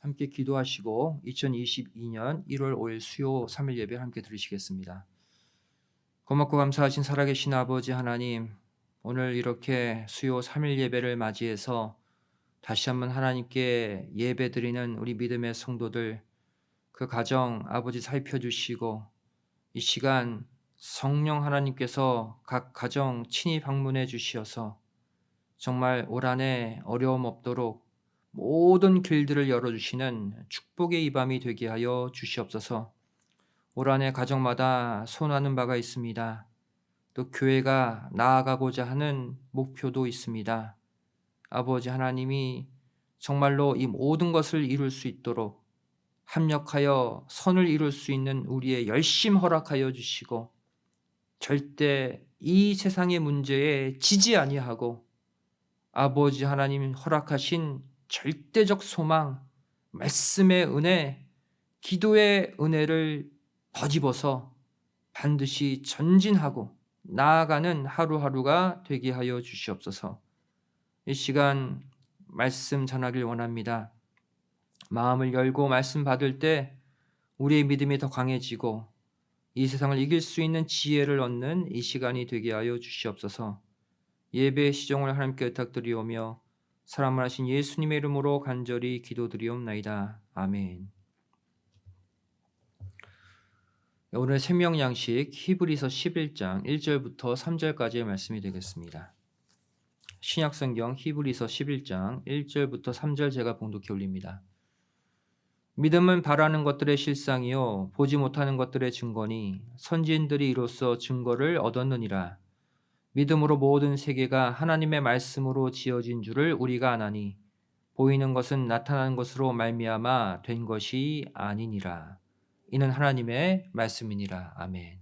함께 기도하시고 2022년 1월 5일 수요 3일 예배 함께 들으시겠습니다. 고맙고 감사하신 살아계신 아버지 하나님, 오늘 이렇게 수요 3일 예배를 맞이해서 다시 한번 하나님께 예배드리는 우리 믿음의 성도들, 그 가정 아버지 살펴주시고 이 시간 성령 하나님께서 각 가정 친히 방문해 주시어서 정말 올 한해 어려움 없도록 모든 길들을 열어주시는 축복의 이 밤이 되게 하여 주시옵소서. 올 한해 가정마다 소원하는 바가 있습니다. 또 교회가 나아가고자 하는 목표도 있습니다. 아버지 하나님이 정말로 이 모든 것을 이룰 수 있도록 합력하여 선을 이룰 수 있는 우리의 열심 허락하여 주시고, 절대 이 세상의 문제에 지지 아니하고 아버지 하나님 허락하신 절대적 소망, 말씀의 은혜, 기도의 은혜를 덧입어서 반드시 전진하고 나아가는 하루하루가 되게 하여 주시옵소서. 이 시간 말씀 전하길 원합니다. 마음을 열고 말씀 받을 때 우리의 믿음이 더 강해지고 이 세상을 이길 수 있는 지혜를 얻는 이 시간이 되게 하여 주시옵소서. 예배의 시종을 하나님께 부탁드리오며 사랑을 하신 예수님의 이름으로 간절히 기도드리옵나이다. 아멘. 오늘 생명 양식 히브리서 11장 1절부터 3절까지의 말씀이 되겠습니다. 신약성경 히브리서 11장 1절부터 3절 제가 봉독해 올립니다. 믿음은 바라는 것들의 실상이요 보지 못하는 것들의 증거니 선지인들이 이로써 증거를 얻었느니라. 믿음으로 모든 세계가 하나님의 말씀으로 지어진 줄을 우리가 아나니 보이는 것은 나타나는 것으로 말미암아 된 것이 아니니라. 이는 하나님의 말씀이니라. 아멘.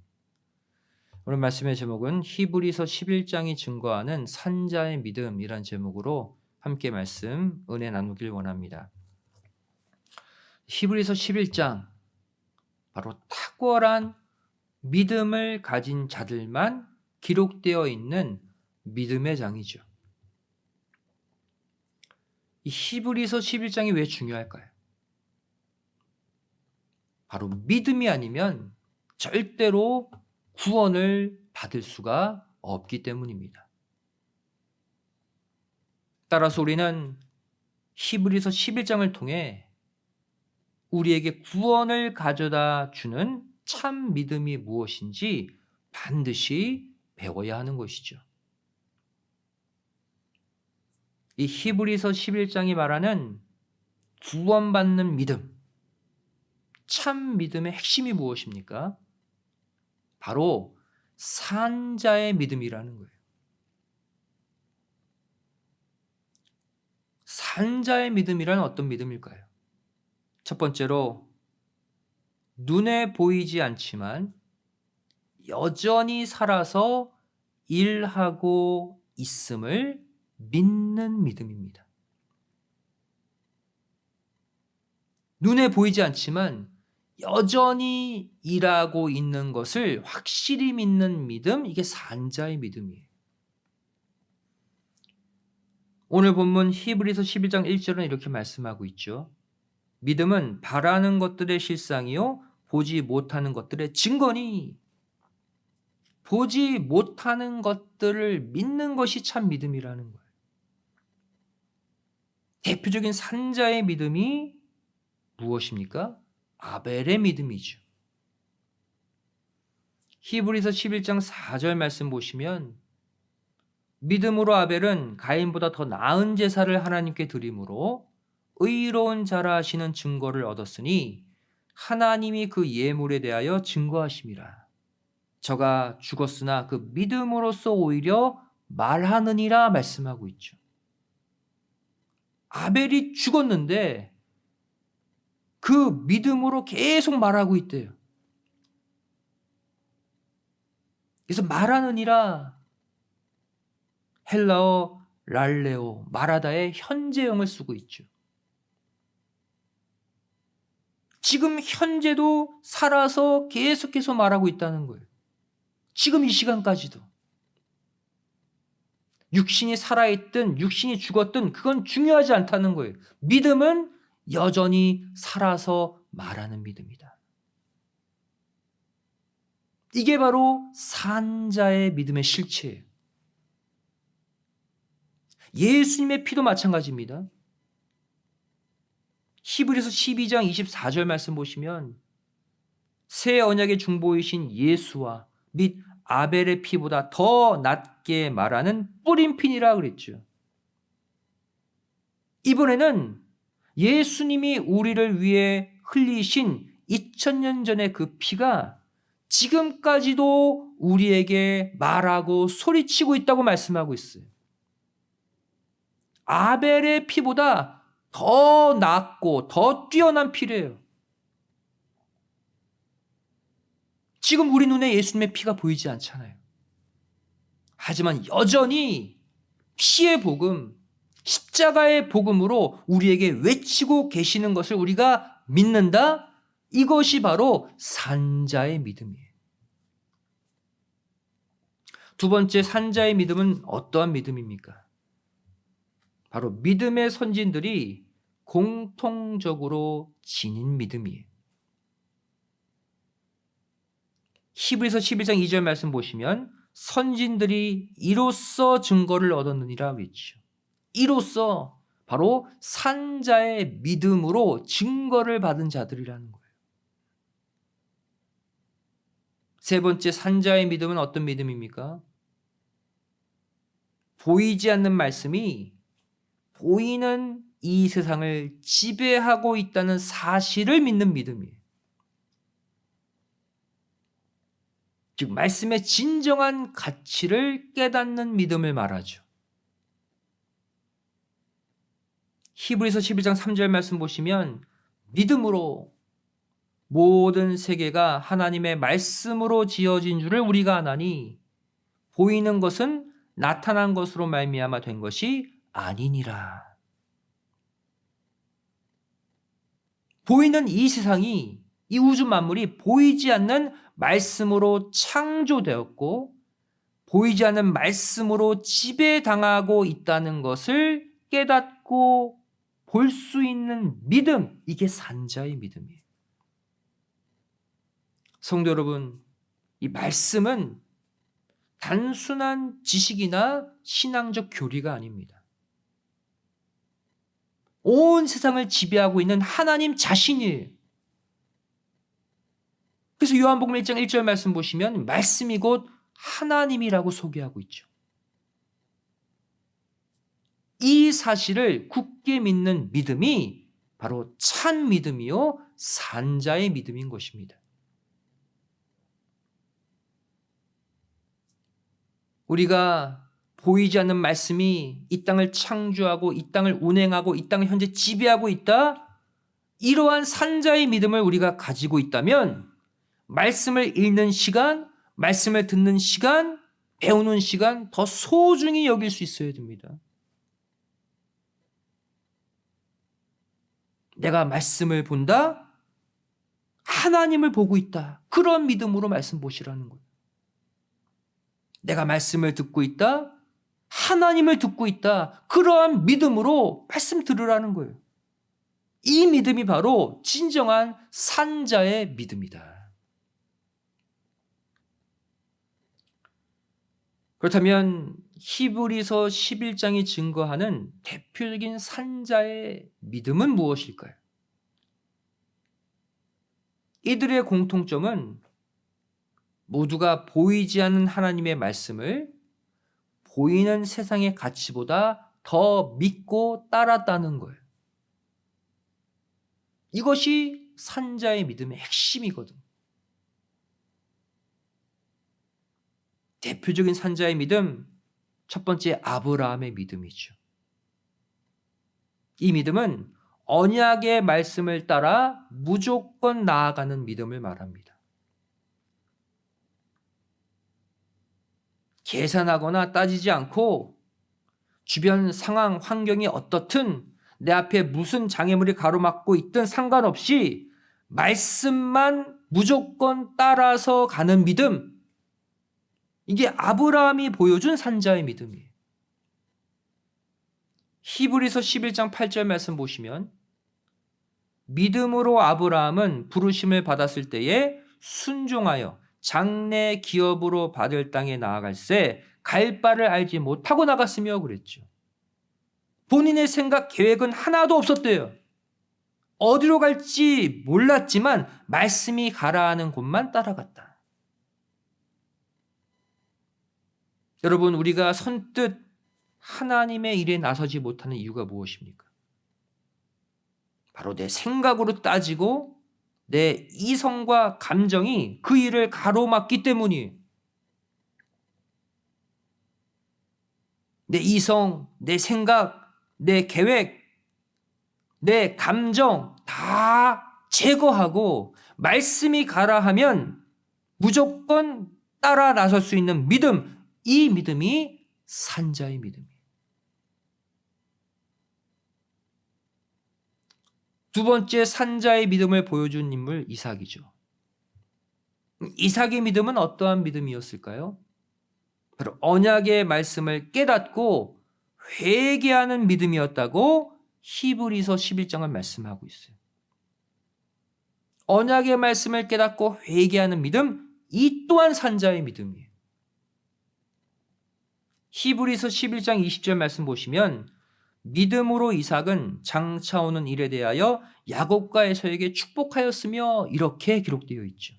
오늘 말씀의 제목은 히브리서 11장이 증거하는 산자의 믿음이란 제목으로 함께 말씀 은혜 나누길 원합니다. 히브리서 11장, 바로 탁월한 믿음을 가진 자들만 기록되어 있는 믿음의 장이죠. 이 히브리서 11장이 왜 중요할까요? 바로 믿음이 아니면 절대로 구원을 받을 수가 없기 때문입니다. 따라서 우리는 히브리서 11장을 통해 우리에게 구원을 가져다 주는 참 믿음이 무엇인지 반드시 배워야 하는 것이죠. 이 히브리서 11장이 말하는 구원받는 믿음, 참 믿음의 핵심이 무엇입니까? 바로 산자의 믿음이라는 거예요. 산자의 믿음이란 어떤 믿음일까요? 첫 번째로 눈에 보이지 않지만 여전히 살아서 일하고 있음을 믿는 믿음입니다. 눈에 보이지 않지만 여전히 일하고 있는 것을 확실히 믿는 믿음, 이게 산자의 믿음이에요. 오늘 본문 히브리서 11장 1절은 이렇게 말씀하고 있죠. 믿음은 바라는 것들의 실상이요 보지 못하는 것들의 증거니, 보지 못하는 것들을 믿는 것이 참 믿음이라는 거예요. 대표적인 산자의 믿음이 무엇입니까? 아벨의 믿음이죠. 히브리서 11장 4절 말씀 보시면 믿음으로 아벨은 가인보다 더 나은 제사를 하나님께 드림으로 의로운 자라 하시는 증거를 얻었으니 하나님이 그 예물에 대하여 증거하심이라. 저가 죽었으나 그 믿음으로써 오히려 말하느니라 말씀하고 있죠. 아벨이 죽었는데 그 믿음으로 계속 말하고 있대요. 그래서 말하느니라, 헬라어 랄레오, 말하다의 현재형을 쓰고 있죠. 지금 현재도 살아서 계속해서 말하고 있다는 거예요. 지금 이 시간까지도. 육신이 살아있든 육신이 죽었든 그건 중요하지 않다는 거예요. 믿음은 여전히 살아서 말하는 믿음이다. 이게 바로 산자의 믿음의 실체예요. 예수님의 피도 마찬가지입니다. 히브리서 12장 24절 말씀 보시면 새 언약의 중보이신 예수와 및 아벨의 피보다 더 낫게 말하는 뿌린 피니라 그랬죠. 이번에는 예수님이 우리를 위해 흘리신 2000년 전의 그 피가 지금까지도 우리에게 말하고 소리치고 있다고 말씀하고 있어요. 아벨의 피보다 더 낫고 더 뛰어난 피래요. 지금 우리 눈에 예수님의 피가 보이지 않잖아요. 하지만 여전히 피의 복음, 십자가의 복음으로 우리에게 외치고 계시는 것을 우리가 믿는다? 이것이 바로 산자의 믿음이에요. 두 번째 산자의 믿음은 어떠한 믿음입니까? 바로 믿음의 선진들이 공통적으로 지닌 믿음이에요. 히브리서 11장 2절 말씀 보시면 선진들이 이로써 증거를 얻었느니라 했죠. 이로써 바로 산자의 믿음으로 증거를 받은 자들이라는 거예요. 세 번째 산자의 믿음은 어떤 믿음입니까? 보이지 않는 말씀이 보이는 이 세상을 지배하고 있다는 사실을 믿는 믿음이에요. 즉 말씀의 진정한 가치를 깨닫는 믿음을 말하죠. 히브리서 11장 3절 말씀 보시면 믿음으로 모든 세계가 하나님의 말씀으로 지어진 줄을 우리가 아나니 보이는 것은 나타난 것으로 말미암아 된 것이 아니니라. 보이는 이 세상이, 이 우주 만물이 보이지 않는 말씀으로 창조되었고 보이지 않는 말씀으로 지배당하고 있다는 것을 깨닫고 볼 수 있는 믿음, 이게 산자의 믿음이에요. 성도 여러분, 이 말씀은 단순한 지식이나 신앙적 교리가 아닙니다. 온 세상을 지배하고 있는 하나님 자신이에요. 그래서 요한복음 1장 1절 말씀 보시면 말씀이 곧 하나님이라고 소개하고 있죠. 이 사실을 굳게 믿는 믿음이 바로 참 믿음이요 산자의 믿음인 것입니다. 우리가 보이지 않는 말씀이 이 땅을 창조하고 이 땅을 운행하고 이 땅을 현재 지배하고 있다? 이러한 산자의 믿음을 우리가 가지고 있다면 말씀을 읽는 시간, 말씀을 듣는 시간, 배우는 시간 더 소중히 여길 수 있어야 됩니다. 내가 말씀을 본다? 하나님을 보고 있다. 그런 믿음으로 말씀 보시라는 거예요. 내가 말씀을 듣고 있다? 하나님을 듣고 있다. 그러한 믿음으로 말씀 들으라는 거예요. 이 믿음이 바로 진정한 산자의 믿음이다. 그렇다면 히브리서 11장이 증거하는 대표적인 산자의 믿음은 무엇일까요? 이들의 공통점은 모두가 보이지 않는 하나님의 말씀을 보이는 세상의 가치보다 더 믿고 따랐다는 거예요. 이것이 산자의 믿음의 핵심이거든. 대표적인 산자의 믿음, 첫 번째 아브라함의 믿음이죠. 이 믿음은 언약의 말씀을 따라 무조건 나아가는 믿음을 말합니다. 계산하거나 따지지 않고 주변 상황, 환경이 어떻든 내 앞에 무슨 장애물이 가로막고 있든 상관없이 말씀만 무조건 따라서 가는 믿음, 이게 아브라함이 보여준 산자의 믿음이에요. 히브리서 11장 8절 말씀 보시면 믿음으로 아브라함은 부르심을 받았을 때에 순종하여 장래 기업으로 받을 땅에 나아갈새 갈 바를 알지 못하고 나갔으며 그랬죠. 본인의 생각, 계획은 하나도 없었대요. 어디로 갈지 몰랐지만 말씀이 가라 하는 곳만 따라갔다. 여러분, 우리가 선뜻 하나님의 일에 나서지 못하는 이유가 무엇입니까? 바로 내 생각으로 따지고 내 이성과 감정이 그 일을 가로막기 때문이에요. 내 이성, 내 생각, 내 계획, 내 감정 다 제거하고 말씀이 가라 하면 무조건 따라 나설 수 있는 믿음, 이 믿음이 산자의 믿음이에요. 두 번째 산자의 믿음을 보여준 인물 이삭이죠. 이삭의 믿음은 어떠한 믿음이었을까요? 바로 언약의 말씀을 깨닫고 회개하는 믿음이었다고 히브리서 11장은 말씀하고 있어요. 언약의 말씀을 깨닫고 회개하는 믿음, 이 또한 산자의 믿음이에요. 히브리서 11장 20절 말씀 보시면 믿음으로 이삭은 장차 오는 일에 대하여 야곱과 에서에게 축복하였으며 이렇게 기록되어 있죠.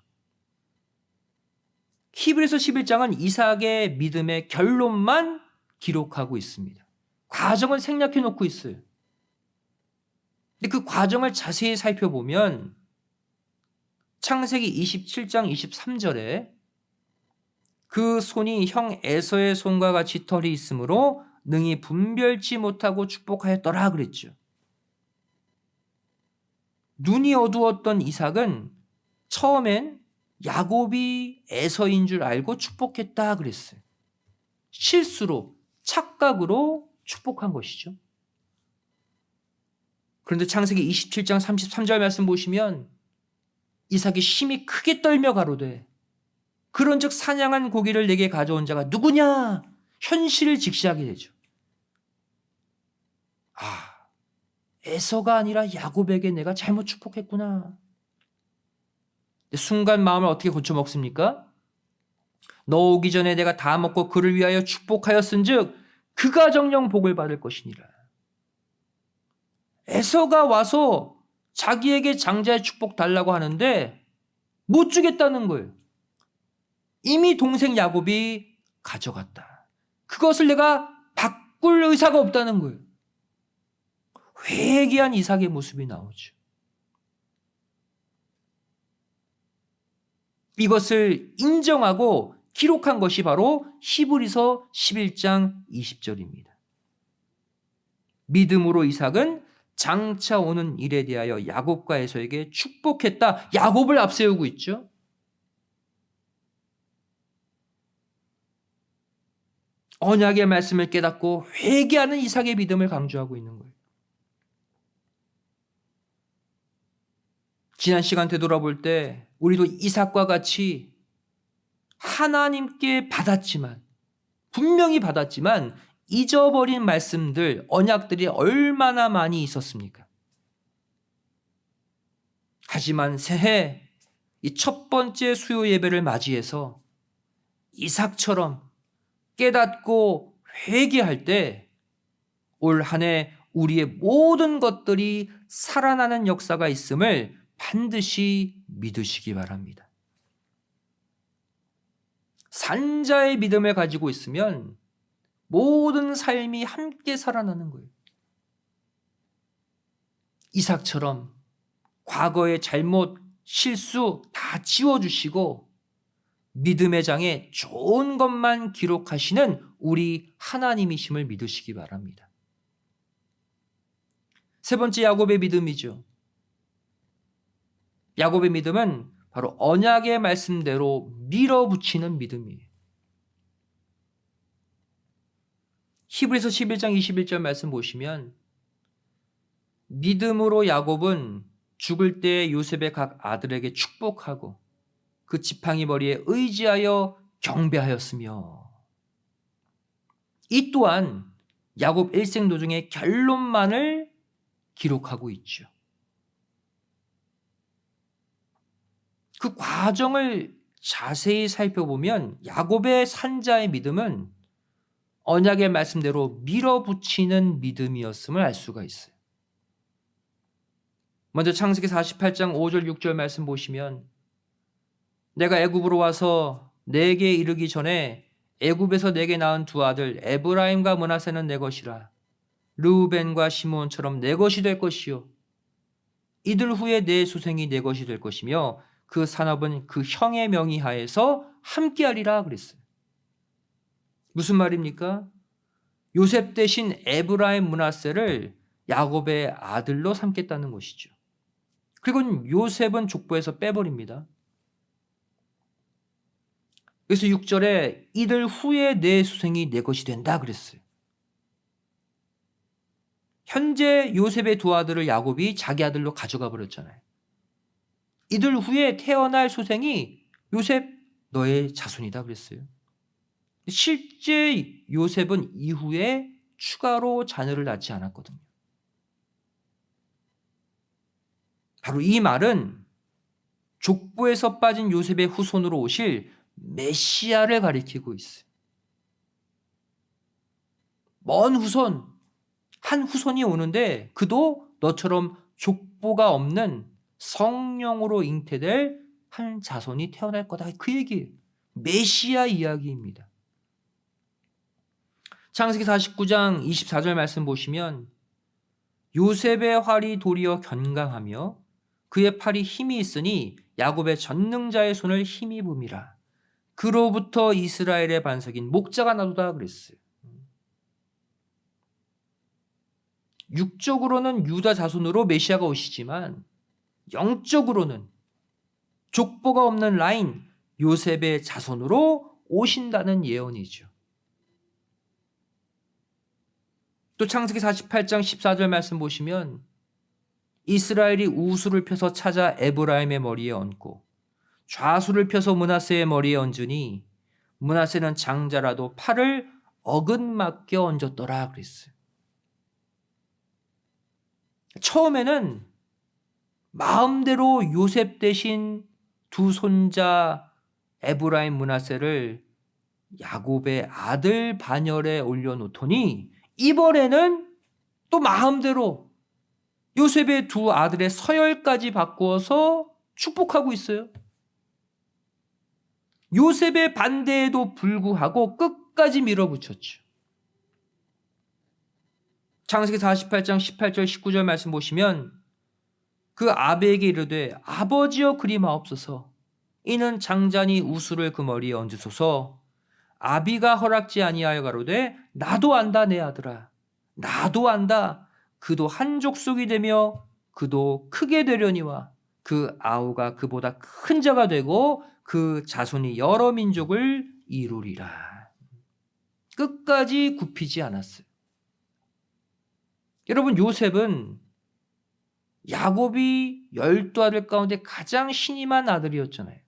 히브리서 11장은 이삭의 믿음의 결론만 기록하고 있습니다. 과정을 생략해 놓고 있어요. 근데 그 과정을 자세히 살펴보면 창세기 27장 23절에 그 손이 형 에서의 손과 같이 털이 있으므로 능히 분별치 못하고 축복하였더라 그랬죠. 눈이 어두웠던 이삭은 처음엔 야곱이 에서인 줄 알고 축복했다 그랬어요. 실수로, 착각으로 축복한 것이죠. 그런데 창세기 27장 33절 말씀 보시면 이삭이 심히 크게 떨며 가로되 그런즉 사냥한 고기를 내게 가져온 자가 누구냐? 현실을 직시하게 되죠. 에서가 아니라 야곱에게 내가 잘못 축복했구나. 순간 마음을 어떻게 고쳐먹습니까? 너 오기 전에 내가 다 먹고 그를 위하여 축복하였은즉 그가 정령 복을 받을 것이니라. 에서가 와서 자기에게 장자의 축복 달라고 하는데 못 주겠다는 거예요. 이미 동생 야곱이 가져갔다. 그것을 내가 바꿀 의사가 없다는 거예요. 회개한 이삭의 모습이 나오죠. 이것을 인정하고 기록한 것이 바로 히브리서 11장 20절입니다. 믿음으로 이삭은 장차 오는 일에 대하여 야곱과 에서에게 축복했다. 야곱을 앞세우고 있죠. 언약의 말씀을 깨닫고 회개하는 이삭의 믿음을 강조하고 있는 거예요. 지난 시간 되돌아볼 때 우리도 이삭과 같이 하나님께 받았지만, 분명히 받았지만 잊어버린 말씀들, 언약들이 얼마나 많이 있었습니까? 하지만 새해 이 첫 번째 수요 예배를 맞이해서 이삭처럼 깨닫고 회개할 때 올 한 해 우리의 모든 것들이 살아나는 역사가 있음을 반드시 믿으시기 바랍니다. 산자의 믿음을 가지고 있으면 모든 삶이 함께 살아나는 거예요. 이삭처럼 과거의 잘못, 실수 다 지워주시고 믿음의 장에 좋은 것만 기록하시는 우리 하나님이심을 믿으시기 바랍니다. 세 번째 야곱의 믿음이죠. 야곱의 믿음은 바로 언약의 말씀대로 밀어붙이는 믿음이에요. 히브리서 11장 21절 말씀 보시면 믿음으로 야곱은 죽을 때 요셉의 각 아들에게 축복하고 그 지팡이 머리에 의지하여 경배하였으며, 이 또한 야곱 일생 도중의 결론만을 기록하고 있죠. 그 과정을 자세히 살펴보면 야곱의 산자의 믿음은 언약의 말씀대로 밀어붙이는 믿음이었음을 알 수가 있어요. 먼저 창세기 48장 5절 6절 말씀 보시면 내가 애굽으로 와서 내게 이르기 전에 애굽에서 내게 낳은 두 아들 에브라임과 므낫세는 내 것이라. 르우벤과 시므온처럼 내 것이 될 것이요 이들 후에 내 수생이 내 것이 될 것이며 그 산업은 그 형의 명의 하에서 함께하리라 그랬어요. 무슨 말입니까? 요셉 대신 에브라임 므낫세를 야곱의 아들로 삼겠다는 것이죠. 그리고 요셉은 족보에서 빼버립니다. 그래서 6절에 이들 후에 내 수생이 내 것이 된다 그랬어요. 현재 요셉의 두 아들을 야곱이 자기 아들로 가져가 버렸잖아요. 이들 후에 태어날 소생이 요셉 너의 자손이다 그랬어요. 실제 요셉은 이후에 추가로 자녀를 낳지 않았거든요. 바로 이 말은 족보에서 빠진 요셉의 후손으로 오실 메시아를 가리키고 있어요. 먼 후손, 한 후손이 오는데 그도 너처럼 족보가 없는 성령으로 잉태될 한 자손이 태어날 거다. 그 얘기예요. 메시아 이야기입니다. 창세기 49장 24절 말씀 보시면 요셉의 활이 도리어 견강하며 그의 팔이 힘이 있으니 야곱의 전능자의 손을 힘입음이라. 그로부터 이스라엘의 반석인 목자가 나도다 그랬어요. 육적으로는 유다 자손으로 메시아가 오시지만 영적으로는 족보가 없는 라인 요셉의 자손으로 오신다는 예언이죠. 또 창세기 48장 14절 말씀 보시면 이스라엘이 우수를 펴서 찾아 에브라임의 머리에 얹고 좌수를 펴서 므낫세의 머리에 얹으니 므낫세는 장자라도 팔을 어긋맞게 얹었더라 그랬어요. 처음에는 마음대로 요셉 대신 두 손자 에브라임 므낫세를 야곱의 아들 반열에 올려놓더니 이번에는 또 마음대로 요셉의 두 아들의 서열까지 바꾸어서 축복하고 있어요. 요셉의 반대에도 불구하고 끝까지 밀어붙였죠. 창세기 48장 18절 19절 말씀 보시면 그 아비에게 이르되 아버지여 그리마옵소서 이는 장자니 우수를 그 머리에 얹으소서. 아비가 허락지 아니하여 가로되 나도 안다 내 아들아 나도 안다. 그도 한 족속이 되며 그도 크게 되려니와 그 아우가 그보다 큰 자가 되고 그 자손이 여러 민족을 이루리라. 끝까지 굽히지 않았어요. 여러분 요셉은 야곱이 12아들 가운데 가장 신임한 아들이었잖아요.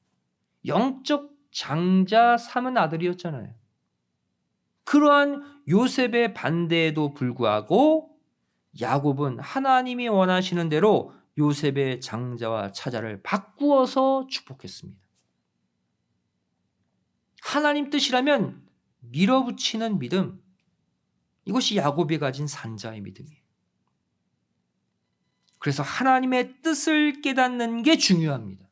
영적 장자 삼은 아들이었잖아요. 그러한 요셉의 반대에도 불구하고 야곱은 하나님이 원하시는 대로 요셉의 장자와 차자를 바꾸어서 축복했습니다. 하나님 뜻이라면 밀어붙이는 믿음, 이것이 야곱이 가진 산자의 믿음이에요. 그래서 하나님의 뜻을 깨닫는 게 중요합니다.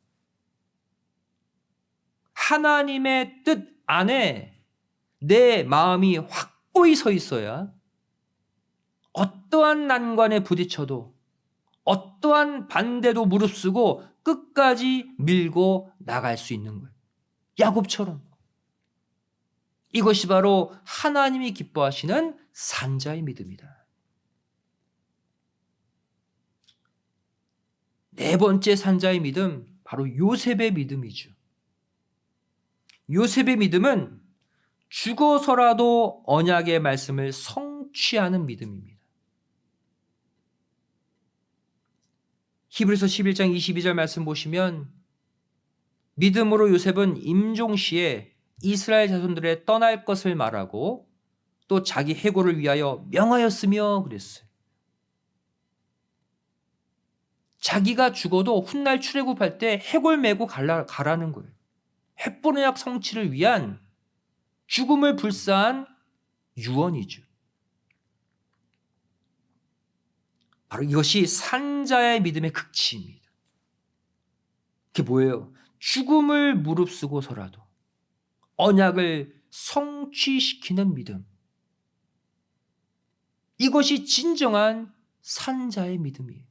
하나님의 뜻 안에 내 마음이 확고히 서 있어야 어떠한 난관에 부딪혀도 어떠한 반대도 무릅쓰고 끝까지 밀고 나갈 수 있는 거예요. 야곱처럼. 이것이 바로 하나님이 기뻐하시는 산자의 믿음이다. 네 번째 산자의 믿음, 바로 요셉의 믿음이죠. 요셉의 믿음은 죽어서라도 언약의 말씀을 성취하는 믿음입니다. 히브리서 11장 22절 말씀 보시면 믿음으로 요셉은 임종시에 이스라엘 자손들의 떠날 것을 말하고 또 자기 해고를 위하여 명하였으며 그랬어요. 자기가 죽어도 훗날 출애굽할 때 해골 메고 가라는 거예요. 헷보는 성취를 위한 죽음을 불사한 유언이죠. 바로 이것이 산자의 믿음의 극치입니다. 그게 뭐예요? 죽음을 무릅쓰고서라도 언약을 성취시키는 믿음. 이것이 진정한 산자의 믿음이에요.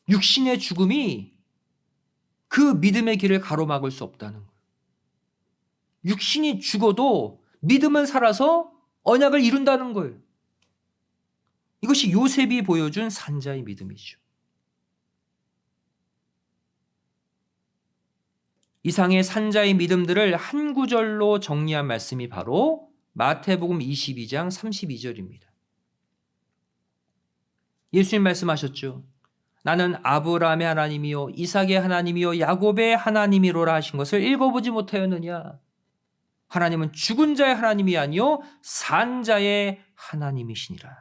육신의 죽음이 그 믿음의 길을 가로막을 수 없다는 거예요. 육신이 죽어도 믿음은 살아서 언약을 이룬다는 거예요. 이것이 요셉이 보여준 산자의 믿음이죠. 이상의 산자의 믿음들을 한 구절로 정리한 말씀이 바로 마태복음 22장 32절입니다. 예수님 말씀하셨죠. 나는 아브라함의 하나님이요 이삭의 하나님이요 야곱의 하나님이로라 하신 것을 읽어보지 못하였느냐. 하나님은 죽은 자의 하나님이 아니요 산자의 하나님이시니라.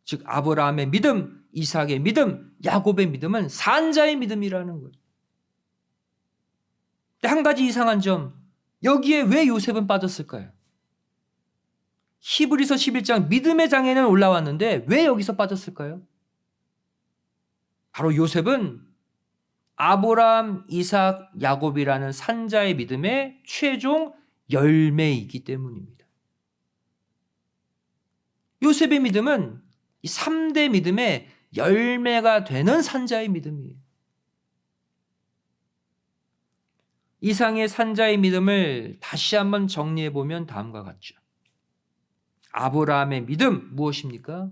즉 아브라함의 믿음, 이삭의 믿음, 야곱의 믿음은 산자의 믿음이라는 거예요. 한 가지 이상한 점, 여기에 왜 요셉은 빠졌을까요? 히브리서 11장 믿음의 장에는 올라왔는데 왜 여기서 빠졌을까요? 바로 요셉은 아브라함, 이삭, 야곱이라는 산자의 믿음의 최종 열매이기 때문입니다. 요셉의 믿음은 이 3대 믿음의 열매가 되는 산자의 믿음이에요. 이상의 산자의 믿음을 다시 한번 정리해 보면 다음과 같죠. 아브라함의 믿음 무엇입니까?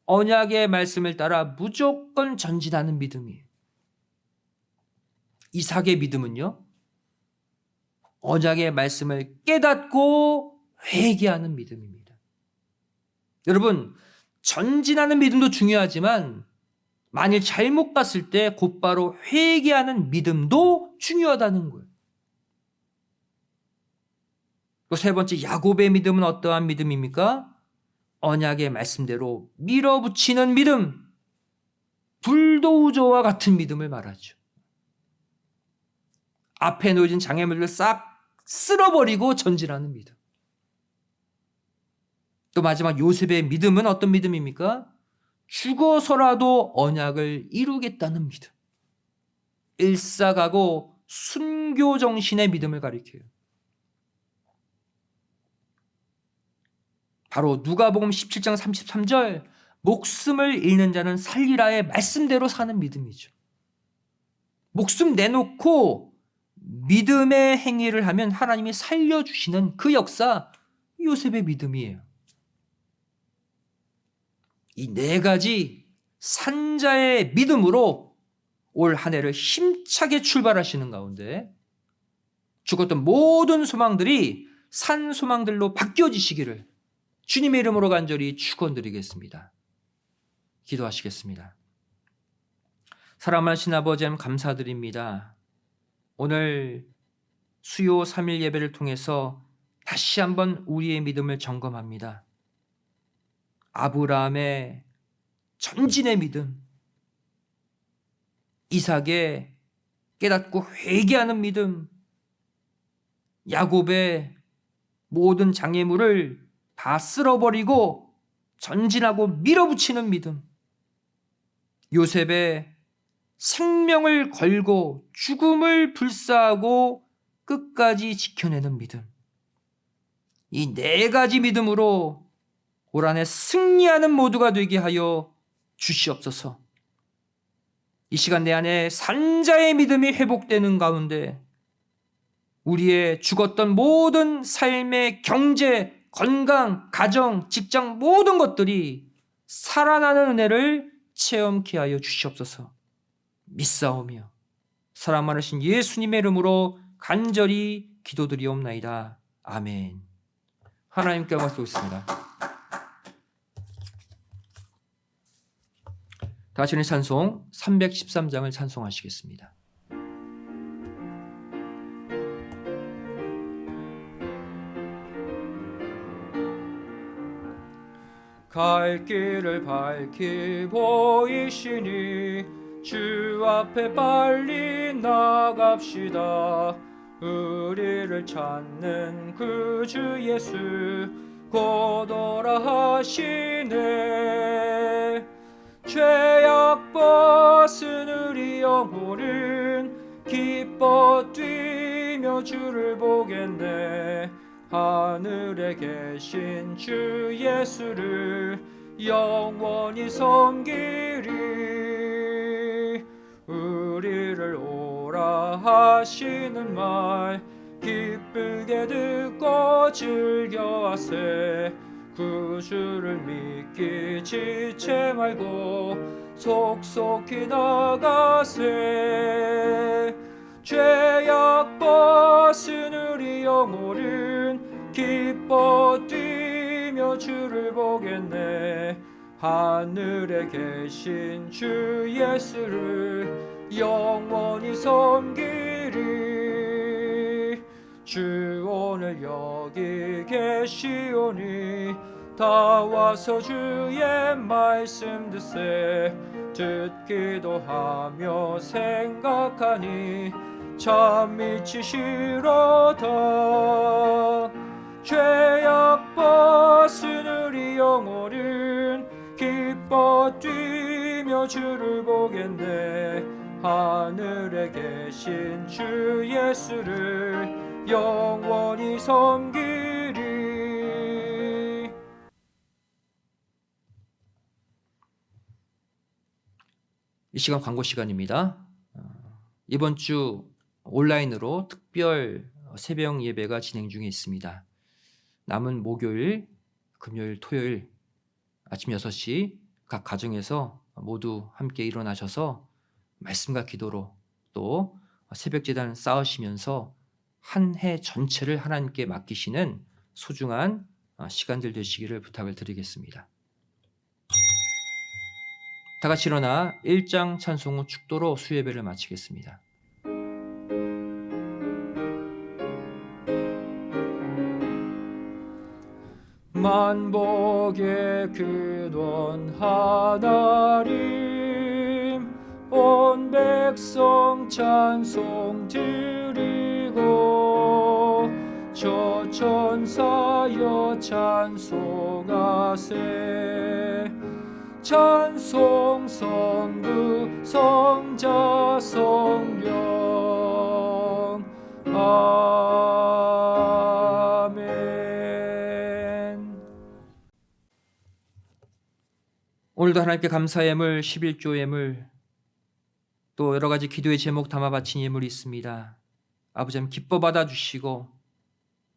언약의 말씀을 따라 무조건 전진하는 믿음이에요. 이삭의 믿음은요, 언약의 말씀을 깨닫고 회개하는 믿음입니다. 여러분, 전진하는 믿음도 중요하지만 만일 잘못 갔을 때 곧바로 회개하는 믿음도 중요하다는 거예요. 또 세 번째, 야곱의 믿음은 어떠한 믿음입니까? 언약의 말씀대로 밀어붙이는 믿음, 불도저와 같은 믿음을 말하죠. 앞에 놓여진 장애물을 싹 쓸어버리고 전진하는 믿음. 또 마지막 요셉의 믿음은 어떤 믿음입니까? 죽어서라도 언약을 이루겠다는 믿음. 일사가고 순교 정신의 믿음을 가리켜요. 바로 누가복음 17장 33절 목숨을 잃는 자는 살리라의 말씀대로 사는 믿음이죠. 목숨 내놓고 믿음의 행위를 하면 하나님이 살려주시는 그 역사, 요셉의 믿음이에요. 이 네 가지 산자의 믿음으로 올 한 해를 힘차게 출발하시는 가운데 죽었던 모든 소망들이 산 소망들로 바뀌어지시기를 주님의 이름으로 간절히 축원드리겠습니다. 기도하시겠습니다. 사랑하신 아버지 하나님 감사드립니다. 오늘 수요 3일 예배를 통해서 다시 한번 우리의 믿음을 점검합니다. 아브라함의 전진의 믿음, 이삭의 깨닫고 회개하는 믿음, 야곱의 모든 장애물을 다 쓸어버리고 전진하고 밀어붙이는 믿음, 요셉의 생명을 걸고 죽음을 불사하고 끝까지 지켜내는 믿음, 이 네 가지 믿음으로 올 한 해 승리하는 모두가 되게 하여 주시옵소서. 이 시간 내 안에 산자의 믿음이 회복되는 가운데 우리의 죽었던 모든 삶의 경제, 건강, 가정, 직장 모든 것들이 살아나는 은혜를 체험케 하여 주시옵소서. 믿사오며 사랑 많으신 예수님의 이름으로 간절히 기도드리옵나이다. 아멘. 하나님께 말씀드리겠습니다. 다시 찬송 313장을 찬송하시겠습니다. 갈 길을 밝히 보이시니 주 앞에 빨리 나갑시다. 우리를 찾는 그 주 예수 곧 오라 하시네. 죄악 벗은 우리 영혼은 기뻐 뛰며 주를 보겠네. 하늘에 계신 주 예수를 영원히 섬기리. 우리를 오라 하시는 말 기쁘게 듣고 즐겨하세. 그 주를 믿기 지체 말고 속속히 나가세. 죄악 벗은 우리 영혼은 기뻐 뛰며 주를 보겠네. 하늘에 계신 주 예수를 영원히 섬기리. 주 오늘 여기 계시오니 다 와서 주의 말씀 듣세. 듣기도 하며 생각하니 참 미치시로다. 죄악 벗은 우리 영혼은 기뻐 뛰며 주를 보겠네. 하늘에 계신 주 예수를 영원히 섬기리. 이 시간 광고 시간입니다. 이번 주 온라인으로 특별 새벽 예배가 진행 중에 있습니다. 남은 목요일, 금요일, 토요일 아침 6시 각 가정에서 모두 함께 일어나셔서 말씀과 기도로 또 새벽제단 쌓으시면서 한 해 전체를 하나님께 맡기시는 소중한 시간들 되시기를 부탁을 드리겠습니다. 다 같이 일어나 1장 찬송 후 축도로 수예배를 마치겠습니다. 만복의 근원 하나님 온 백성 찬송 드리고 저 천사여 찬송하세. 찬송 성부 성자 성령 아멘. 오늘도 하나님께 감사의 예물 11조 예물 또 여러 가지 기도의 제목 담아 바친 예물이 있습니다. 아버지 하나님 기뻐 받아주시고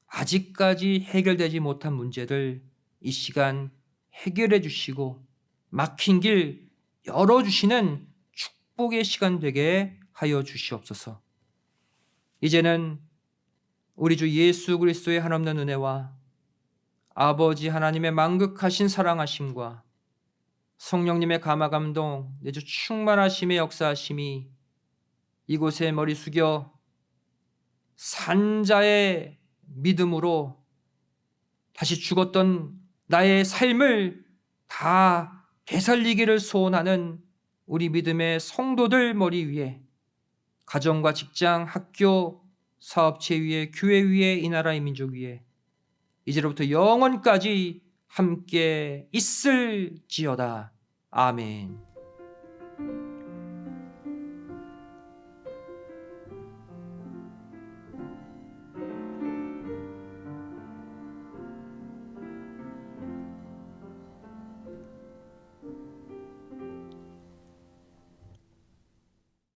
아직까지 해결되지 못한 문제들 이 시간 해결해 주시고 막힌 길 열어주시는 축복의 시간 되게 하여 주시옵소서. 이제는 우리 주 예수 그리스도의 한없는 은혜와 아버지 하나님의 만극하신 사랑하심과 성령님의 감화감동 내주 충만하심의 역사하심이 이곳에 머리 숙여 산자의 믿음으로 다시 죽었던 나의 삶을 다 되살리기를 소원하는 우리 믿음의 성도들 머리 위에 가정과 직장, 학교, 사업체 위에, 교회 위에, 이 나라의 민족 위에 이제로부터 영원까지 함께 있을지어다. 아멘.